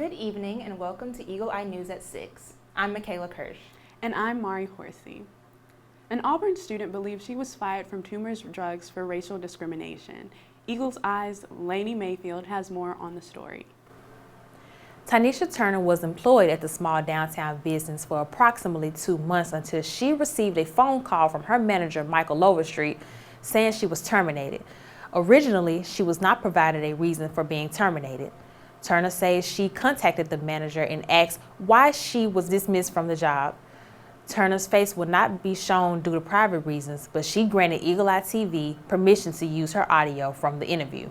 Good evening and welcome to Eagle Eye News at 6. I'm Michaela Kirsch. And I'm Mari Horsey. An Auburn student believes she was fired from Tumors Drugs for racial discrimination. Eagle's Eye's Laney Mayfield has more on the story. Tanisha Turner was employed at the small downtown business for approximately 2 months until she received a phone call from her manager, Michael Overstreet, saying she was terminated. Originally, she was not provided a reason for being terminated. Turner says she contacted the manager and asked why she was dismissed from the job. Turner's face would not be shown due to private reasons, but she granted Eagle Eye TV permission to use her audio from the interview.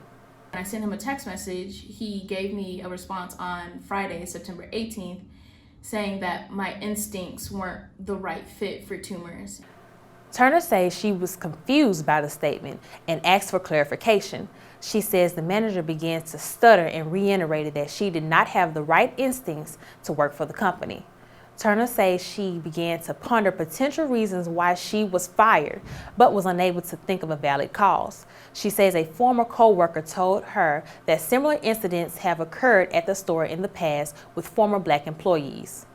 I sent him a text message. He gave me a response on Friday, September 18th, saying that my instincts weren't the right fit for Tumors. Turner says she was confused by the statement and asked for clarification. She says the manager began to stutter and reiterated that she did not have the right instincts to work for the company. Turner says she began to ponder potential reasons why she was fired, but was unable to think of a valid cause. She says a former co-worker told her that similar incidents have occurred at the store in the past with former Black employees.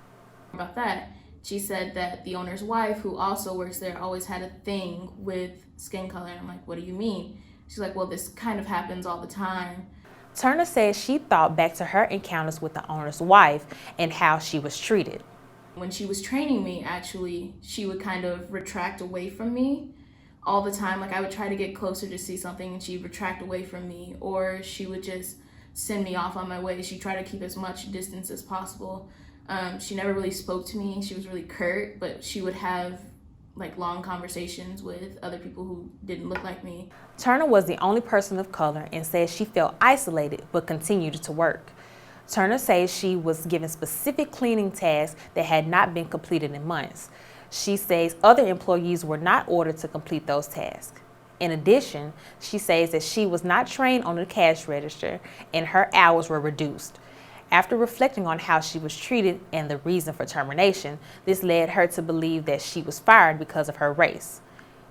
About that, she said that the owner's wife, who also works there, always had a thing with skin color. And I'm like, what do you mean? She's like, well, this kind of happens all the time. Turner says she thought back to her encounters with the owner's wife and how she was treated. When she was training me, actually, she would kind of retract away from me all the time. Like I would try to get closer to see something and she'd retract away from me, or she would just send me off on my way. She tried to keep as much distance as possible. She never really spoke to me. She was really curt, but she would have like long conversations with other people who didn't look like me. Turner was the only person of color and says she felt isolated but continued to work. Turner says she was given specific cleaning tasks that had not been completed in months. She says other employees were not ordered to complete those tasks. In addition, she says that she was not trained on the cash register and her hours were reduced. After reflecting on how she was treated and the reason for termination, this led her to believe that she was fired because of her race.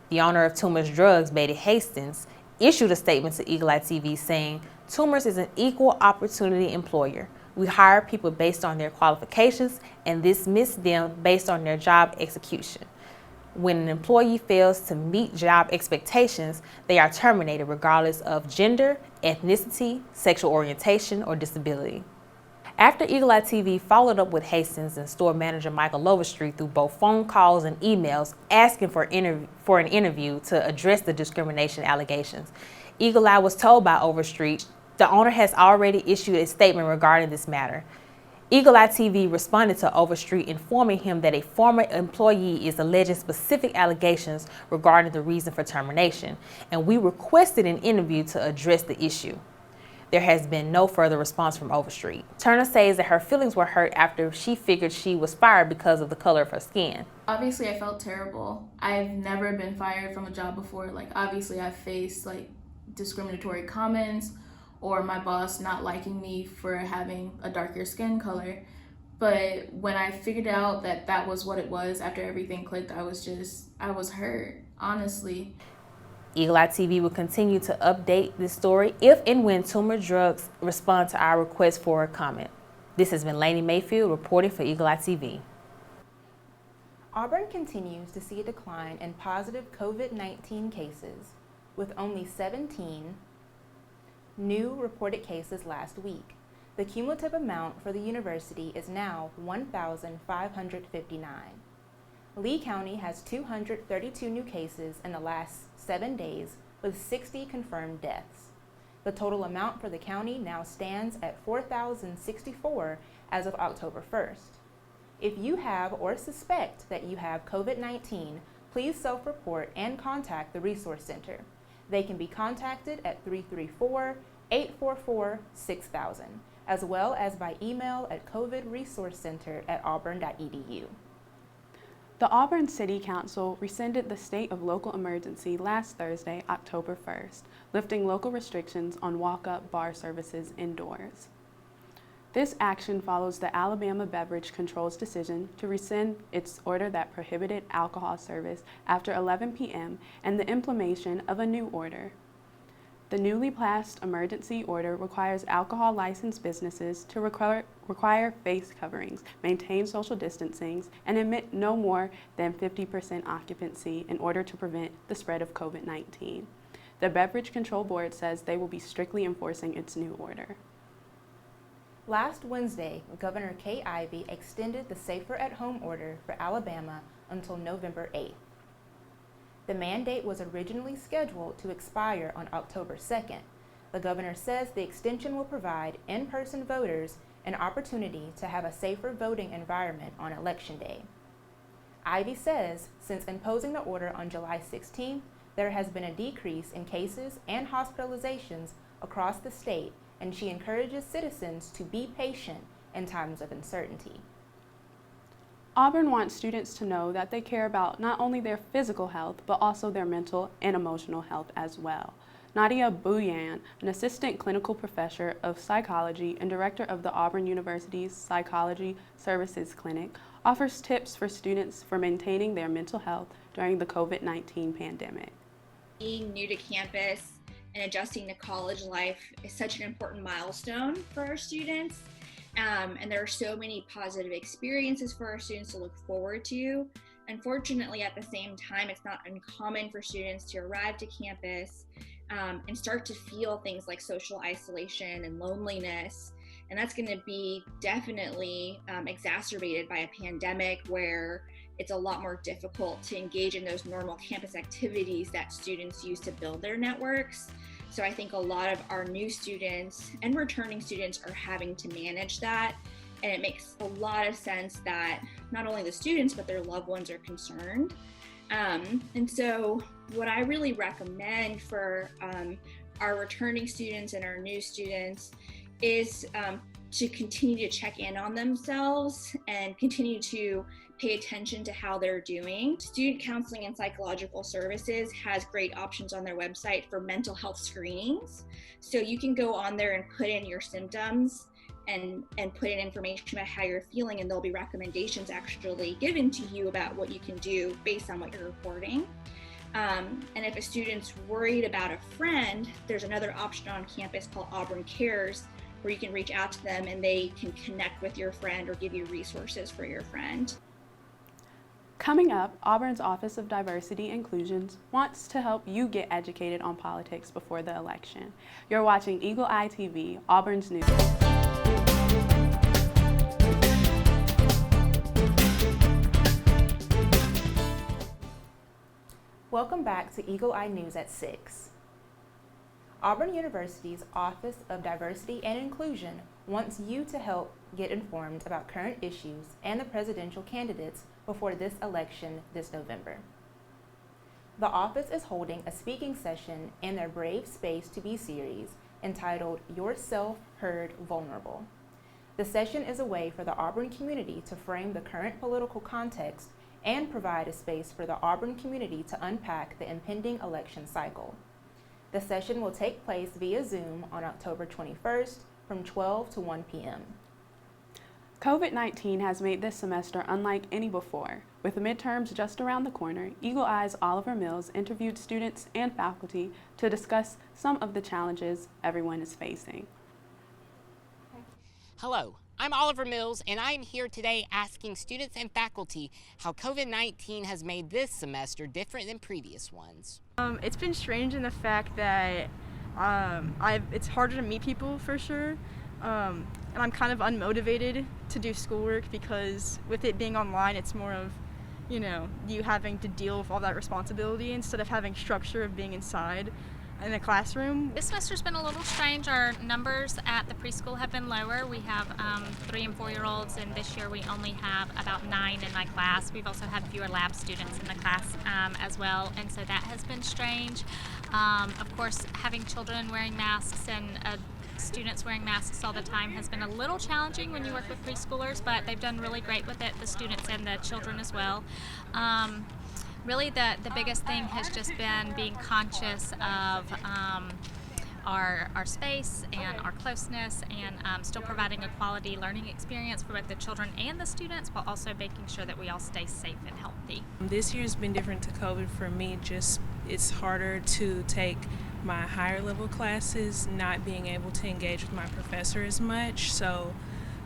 The owner of Tumors Drugs, Betty Hastings, issued a statement to Eagle Eye TV saying, "Tumors is an equal opportunity employer. We hire people based on their qualifications and dismiss them based on their job execution. When an employee fails to meet job expectations, they are terminated regardless of gender, ethnicity, sexual orientation, or disability." After Eagle Eye TV followed up with Hastings and store manager Michael Overstreet through both phone calls and emails asking for an interview to address the discrimination allegations, Eagle Eye was told by Overstreet the owner has already issued a statement regarding this matter. Eagle Eye TV responded to Overstreet informing him that a former employee is alleging specific allegations regarding the reason for termination, and we requested an interview to address the issue. There has been no further response from Overstreet. Turner says that her feelings were hurt after she figured she was fired because of the color of her skin. Obviously, I felt terrible. I've never been fired from a job before. Like, obviously, I've faced like discriminatory comments or my boss not liking me for having a darker skin color. But when I figured out that that was what it was, after everything clicked, I was hurt, honestly. Eagle Eye TV will continue to update this story if and when Tumors Drugs respond to our request for a comment. This has been Laney Mayfield reporting for Eagle Eye TV. Auburn continues to see a decline in positive COVID-19 cases, with only 17 new reported cases last week. The cumulative amount for the university is now 1,559. Lee County has 232 new cases in the last 7 days, with 60 confirmed deaths. The total amount for the county now stands at 4,064 as of October 1st. If you have or suspect that you have COVID-19, please self-report and contact the Resource Center. They can be contacted at 334-844-6000, as well as by email at covidresourcecenter@auburn.edu. The Auburn City Council rescinded the state of local emergency last Thursday, October 1st, lifting local restrictions on walk-up bar services indoors. This action follows the Alabama Beverage Control's decision to rescind its order that prohibited alcohol service after 11 p.m. and the implementation of a new order. The newly passed emergency order requires alcohol licensed businesses to require face coverings, maintain social distancing, and admit no more than 50% occupancy in order to prevent the spread of COVID-19. The Beverage Control Board says they will be strictly enforcing its new order. Last Wednesday, Governor Kay Ivey extended the Safer at Home order for Alabama until November 8th. The mandate was originally scheduled to expire on October 2nd. The governor says the extension will provide in-person voters an opportunity to have a safer voting environment on Election Day. Ivey says since imposing the order on July 16th, there has been a decrease in cases and hospitalizations across the state, and she encourages citizens to be patient in times of uncertainty. Auburn wants students to know that they care about not only their physical health, but also their mental and emotional health as well. Nadia Bouyan, an assistant clinical professor of psychology and director of the Auburn University's Psychology Services Clinic, offers tips for students for maintaining their mental health during the COVID-19 pandemic. Being new to campus and adjusting to college life is such an important milestone for our students. And there are so many positive experiences for our students to look forward to. Unfortunately, at the same time, it's not uncommon for students to arrive to campus and start to feel things like social isolation and loneliness. And that's going to be definitely exacerbated by a pandemic where it's a lot more difficult to engage in those normal campus activities that students use to build their networks. So I think a lot of our new students and returning students are having to manage that. And it makes a lot of sense that not only the students, but their loved ones are concerned. And so what I really recommend for our returning students and our new students is to continue to check in on themselves and continue to pay attention to how they're doing. Student Counseling and Psychological Services has great options on their website for mental health screenings. So you can go on there and put in your symptoms and put in information about how you're feeling, and there'll be recommendations actually given to you about what you can do based on what you're reporting. And if a student's worried about a friend, there's another option on campus called Auburn Cares, where you can reach out to them and they can connect with your friend or give you resources for your friend. Coming up, Auburn's Office of Diversity Inclusions wants to help you get educated on politics before the election. You're watching Eagle Eye TV, Auburn's news. Welcome back to Eagle Eye News at 6. Auburn University's Office of Diversity and Inclusion wants you to help get informed about current issues and the presidential candidates before this election this November. The office is holding a speaking session in their Brave Space to Be series entitled Yourself Heard Vulnerable. The session is a way for the Auburn community to frame the current political context and provide a space for the Auburn community to unpack the impending election cycle. The session will take place via Zoom on October 21st from 12 to 1 p.m. COVID-19 has made this semester unlike any before. With the midterms just around the corner, Eagle Eye's Oliver Mills interviewed students and faculty to discuss some of the challenges everyone is facing. Hello, I'm Oliver Mills, and I am here today asking students and faculty how COVID-19 has made this semester different than previous ones. It's been strange in the fact that it's harder to meet people for sure, and I'm kind of unmotivated to do schoolwork because with it being online, it's more of, you having to deal with all that responsibility instead of having structure of being inside in the classroom. This semester's been a little strange. Our numbers at the preschool have been lower. We have 3 and 4-year-olds, and this year we only have about 9 in my class. We've also had fewer lab students in the class as well, and so that has been strange. Of course, having children wearing masks and students wearing masks all the time has been a little challenging when you work with preschoolers, but they've done really great with it, the students and the children as well. Really, the biggest thing has just been being conscious of our space and our closeness, and still providing a quality learning experience for both the children and the students, while also making sure that we all stay safe and healthy. This year's been different to COVID for me. It's harder to take my higher level classes, not being able to engage with my professor as much. So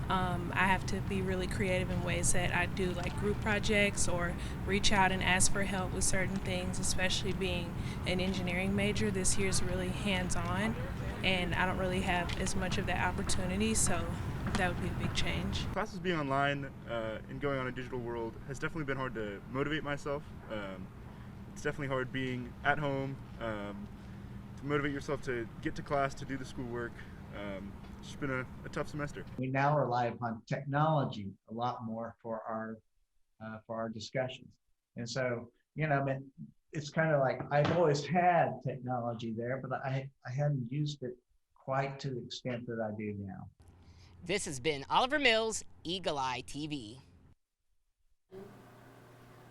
I have to be really creative in ways that I do like group projects or reach out and ask for help with certain things, especially being an engineering major. This year is really hands-on and I don't really have as much of that opportunity, so that would be a big change. Classes being online and going on a digital world has definitely been hard to motivate myself. It's definitely hard being at home, to motivate yourself to get to class, to do the schoolwork. It's just been a tough semester. We now rely upon technology a lot more for our discussions. And so, you know, it's kind of like I've always had technology there, but I hadn't used it quite to the extent that I do now. This has been Oliver Mills, Eagle Eye TV.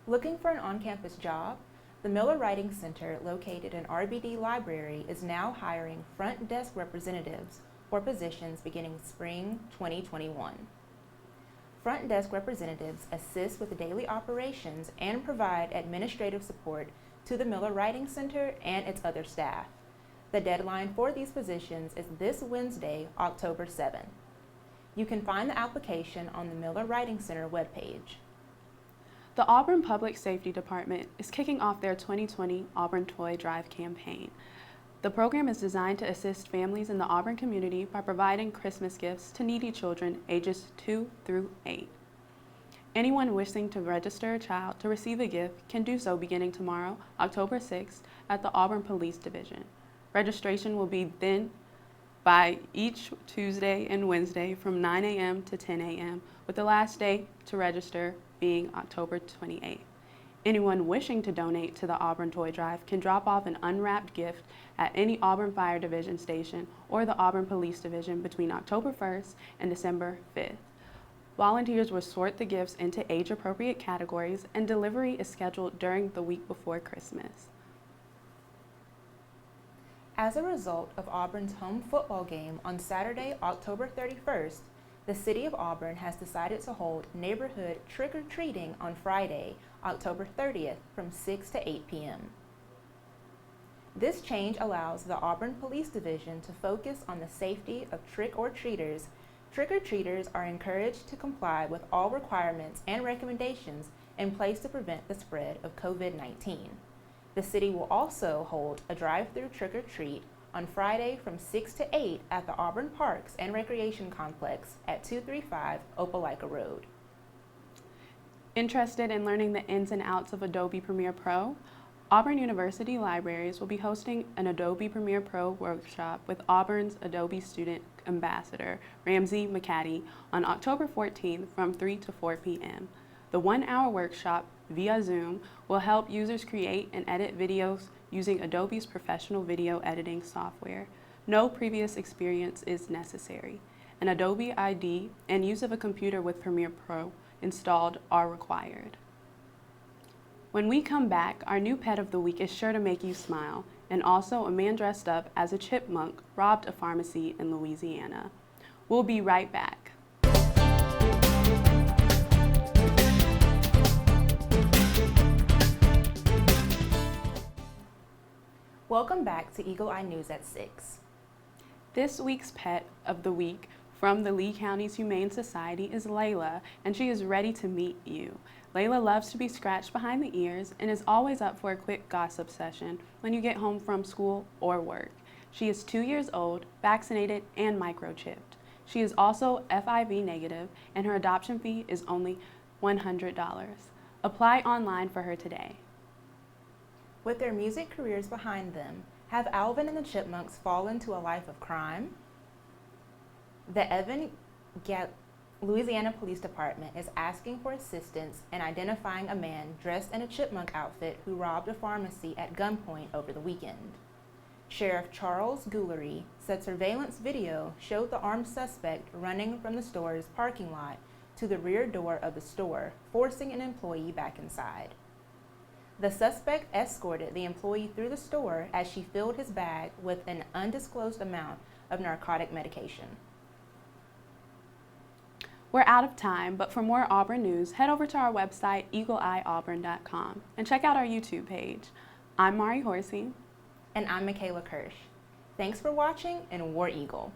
Looking for an on-campus job? The Miller Writing Center, located in RBD Library, is now hiring front desk representatives for positions beginning spring 2021. Front desk representatives assist with daily operations and provide administrative support to the Miller Writing Center and its other staff. The deadline for these positions is this Wednesday, October 7th. You can find the application on the Miller Writing Center webpage. The Auburn Public Safety Department is kicking off their 2020 Auburn Toy Drive campaign. The program is designed to assist families in the Auburn community by providing Christmas gifts to needy children ages 2 through 8. Anyone wishing to register a child to receive a gift can do so beginning tomorrow, October 6th, at the Auburn Police Division. Registration will be then by each Tuesday and Wednesday from 9 a.m. to 10 a.m., with the last day to register being October 28th. Anyone wishing to donate to the Auburn Toy Drive can drop off an unwrapped gift at any Auburn Fire Division station or the Auburn Police Division between October 1st and December 5th. Volunteers will sort the gifts into age-appropriate categories, and delivery is scheduled during the week before Christmas. As a result of Auburn's home football game on Saturday, October 31st, the City of Auburn has decided to hold neighborhood trick-or-treating on Friday, October 30th from 6 to 8 p.m. This change allows the Auburn Police Division to focus on the safety of trick-or-treaters. Trick-or-treaters are encouraged to comply with all requirements and recommendations in place to prevent the spread of COVID-19. The city will also hold a drive-through trick-or-treat on Friday from 6 to 8 at the Auburn Parks and Recreation Complex at 235 Opelika Road. Interested in learning the ins and outs of Adobe Premiere Pro? Auburn University Libraries will be hosting an Adobe Premiere Pro workshop with Auburn's Adobe Student Ambassador, Ramsey McCaddy, on October 14th from 3 to 4 p.m. The one-hour workshop via Zoom will help users create and edit videos using Adobe's professional video editing software. No previous experience is necessary. An Adobe ID and use of a computer with Premiere Pro installed are required. When we come back, our new pet of the week is sure to make you smile, and also a man dressed up as a chipmunk robbed a pharmacy in Louisiana. We'll be right back. Welcome back to Eagle Eye News at 6. This week's pet of the week from the Lee County's Humane Society is Layla, and she is ready to meet you. Layla loves to be scratched behind the ears and is always up for a quick gossip session when you get home from school or work. She is 2 years old, vaccinated, and microchipped. She is also FIV negative, and her adoption fee is only $100. Apply online for her today. With their music careers behind them, have Alvin and the Chipmunks fallen to a life of crime? The Louisiana Police Department is asking for assistance in identifying a man dressed in a chipmunk outfit who robbed a pharmacy at gunpoint over the weekend. Sheriff Charles Goulery said surveillance video showed the armed suspect running from the store's parking lot to the rear door of the store, forcing an employee back inside. The suspect escorted the employee through the store as she filled his bag with an undisclosed amount of narcotic medication. We're out of time, but for more Auburn news, head over to our website, eagleeyeauburn.com, and check out our YouTube page. I'm Mari Horsey. And I'm Michaela Kirsch. Thanks for watching, and War Eagle.